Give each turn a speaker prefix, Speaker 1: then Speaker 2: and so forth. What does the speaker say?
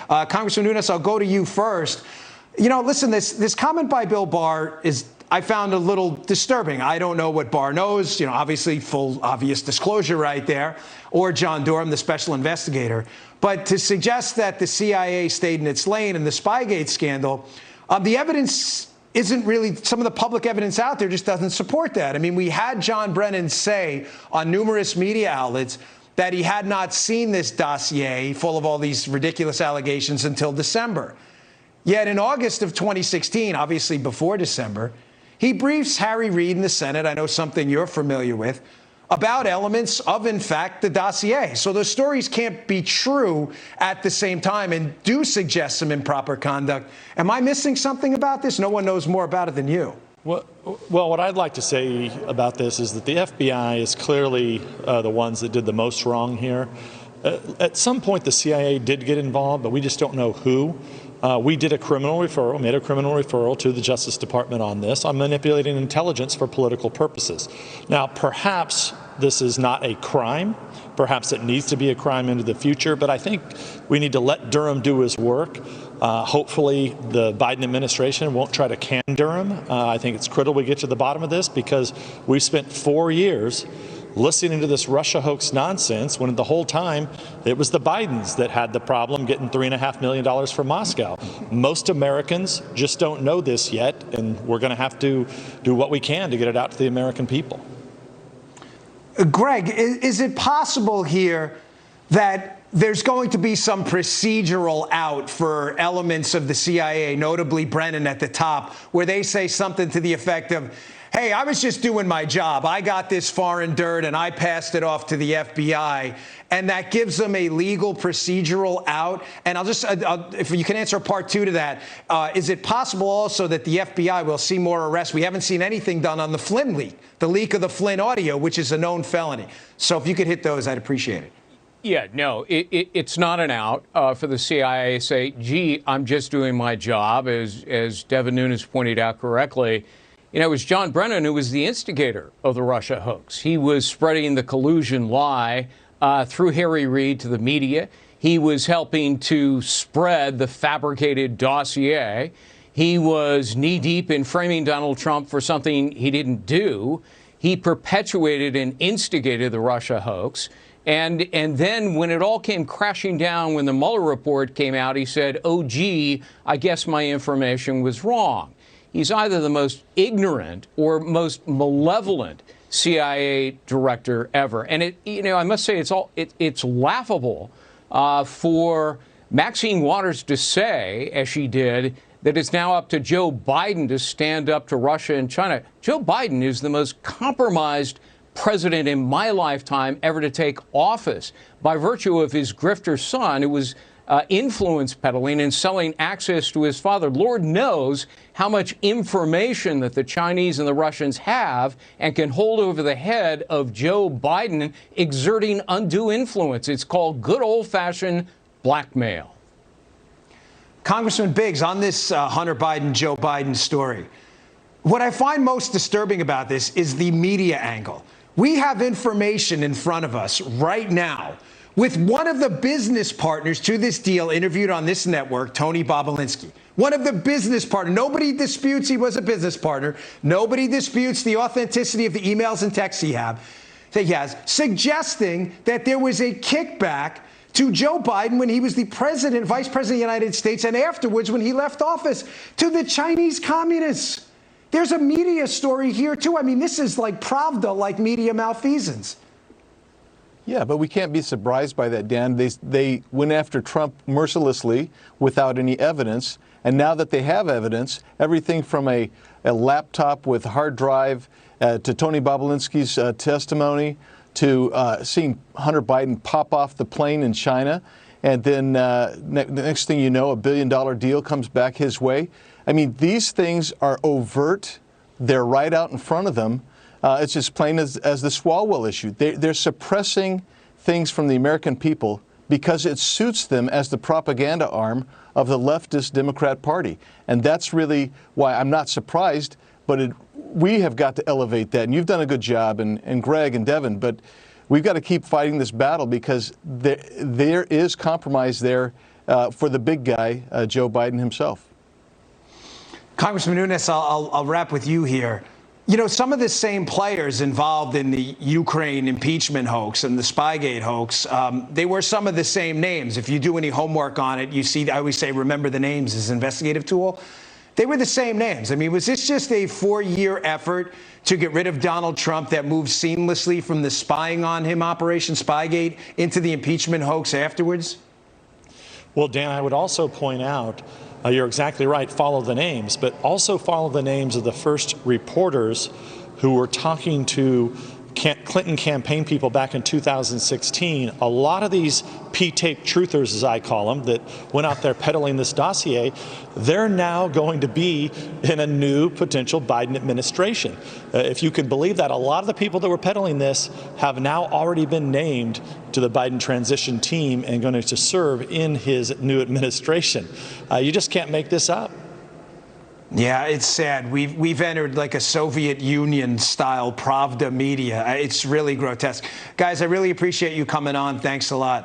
Speaker 1: Congressman Nunes, I'll go to you first. You know, listen, this comment by Bill Barr I found a little disturbing. I don't know what Barr knows, you know, obviously full obvious disclosure right there, or John Durham, the special investigator. But to suggest that the CIA stayed in its lane in the Spygate scandal, the evidence isn't really, some of the public evidence out there just doesn't support that. I mean, we had John Brennan say on numerous media outlets that he had not seen this dossier full of all these ridiculous allegations until December. Yet in August of 2016, obviously before December, he briefs Harry Reid in the Senate, I know something you're familiar with, about elements of, in fact, the dossier. So those stories can't be true at the same time and do suggest some improper conduct. Am I missing something about this? No one knows more about it than you.
Speaker 2: Well, what I'd like to say about this is that the FBI is clearly the ones that did the most wrong here. At some point, the CIA did get involved, but we just don't know who. We did made a criminal referral to the Justice Department on this, on manipulating intelligence for political purposes. Now, perhaps this is not a crime. Perhaps it needs to be a crime into the future, but I think we need to let Durham do his work. Hopefully, the Biden administration won't try to can Durham. I think it's critical we get to the bottom of this because we've spent 4 years listening to this Russia hoax nonsense when the whole time it was the Bidens that had the problem getting $3.5 million from Moscow. Most Americans just don't know this yet, and we're going to have to do what we can to get it out to the American people.
Speaker 1: Greg, is it possible here that there's going to be some procedural out for elements of the CIA, notably Brennan at the top, where they say something to the effect of, hey, I was just doing my job. I got this foreign dirt and I passed it off to the FBI. And that gives them a legal procedural out. And I'll just, if you can answer part two to that, is it possible also that the FBI will see more arrests? We haven't seen anything done on the Flynn leak, the leak of the Flynn audio, which is a known felony. So if you could hit those, I'd appreciate it.
Speaker 3: Yeah, no, it's not an out for the CIA to say, gee, I'm just doing my job, as Devin Nunes pointed out correctly. You know, it was John Brennan who was the instigator of the Russia hoax. He was spreading the collusion lie through Harry Reid to the media. He was helping to spread the fabricated dossier. He was knee-deep in framing Donald Trump for something he didn't do. He perpetuated and instigated the Russia hoax. And then when it all came crashing down, when the Mueller report came out, he said, oh, gee, I guess my information was wrong. He's either the most ignorant or most malevolent CIA director ever. And I must say, it's laughable for Maxine Waters to say, as she did, that it's now up to Joe Biden to stand up to Russia and China. Joe Biden is the most compromised president in my lifetime ever to take office by virtue of his grifter son, who was influence peddling and selling access to his father. Lord knows how much information that the Chinese and the Russians have and can hold over the head of Joe Biden, exerting undue influence. It's called good old-fashioned blackmail.
Speaker 1: Congressman Biggs, on this Hunter Biden, Joe Biden story, what I find most disturbing about this is the media angle. We have information in front of us right now with one of the business partners to this deal interviewed on this network, Tony Bobulinski. One of the business partners. Nobody disputes he was a business partner. Nobody disputes the authenticity of the emails and texts he has, suggesting that there was a kickback to Joe Biden when he was the president, vice president of the United States, and afterwards when he left office, to the Chinese communists. There's a media story here, too. I mean, this is like Pravda, like media malfeasance.
Speaker 4: Yeah, but we can't be surprised by that, Dan. They went after Trump mercilessly without any evidence. And now that they have evidence, everything from a laptop with a hard drive to Tony Bobulinski's testimony to seeing Hunter Biden pop off the plane in China. And then the next thing you know, $1 billion deal comes back his way. I mean, these things are overt. They're right out in front of them. It's as plain as the Swalwell issue. They're suppressing things from the American people because it suits them as the propaganda arm of the leftist Democrat Party. And that's really why I'm not surprised, but we have got to elevate that. And you've done a good job, and Greg and Devin, but we've got to keep fighting this battle because there is compromise there for the big guy, Joe Biden himself.
Speaker 1: Congressman Nunes, I'll wrap with you here. You know, some of the same players involved in the Ukraine impeachment hoax and the Spygate hoax, they were some of the same names. If you do any homework on it, you see, I always say, remember the names as an investigative tool. They were the same names. I mean, was this just a 4-year effort to get rid of Donald Trump that moved seamlessly from the spying on him Operation Spygate into the impeachment hoax afterwards?
Speaker 2: Well, Dan, I would also point out, you're exactly right, follow the names, but also follow the names of the first reporters who were talking to Clinton campaign people back in 2016. A lot of these P-tape truthers, as I call them, that went out there peddling this dossier, they're now going to be in a new potential Biden administration. If you can believe that, a lot of the people that were peddling this have now already been named to the Biden transition team and going to serve in his new administration. You just can't make this up.
Speaker 1: Yeah, it's sad. We've entered like a Soviet Union style Pravda media. It's really grotesque. Guys, I really appreciate you coming on. Thanks a lot.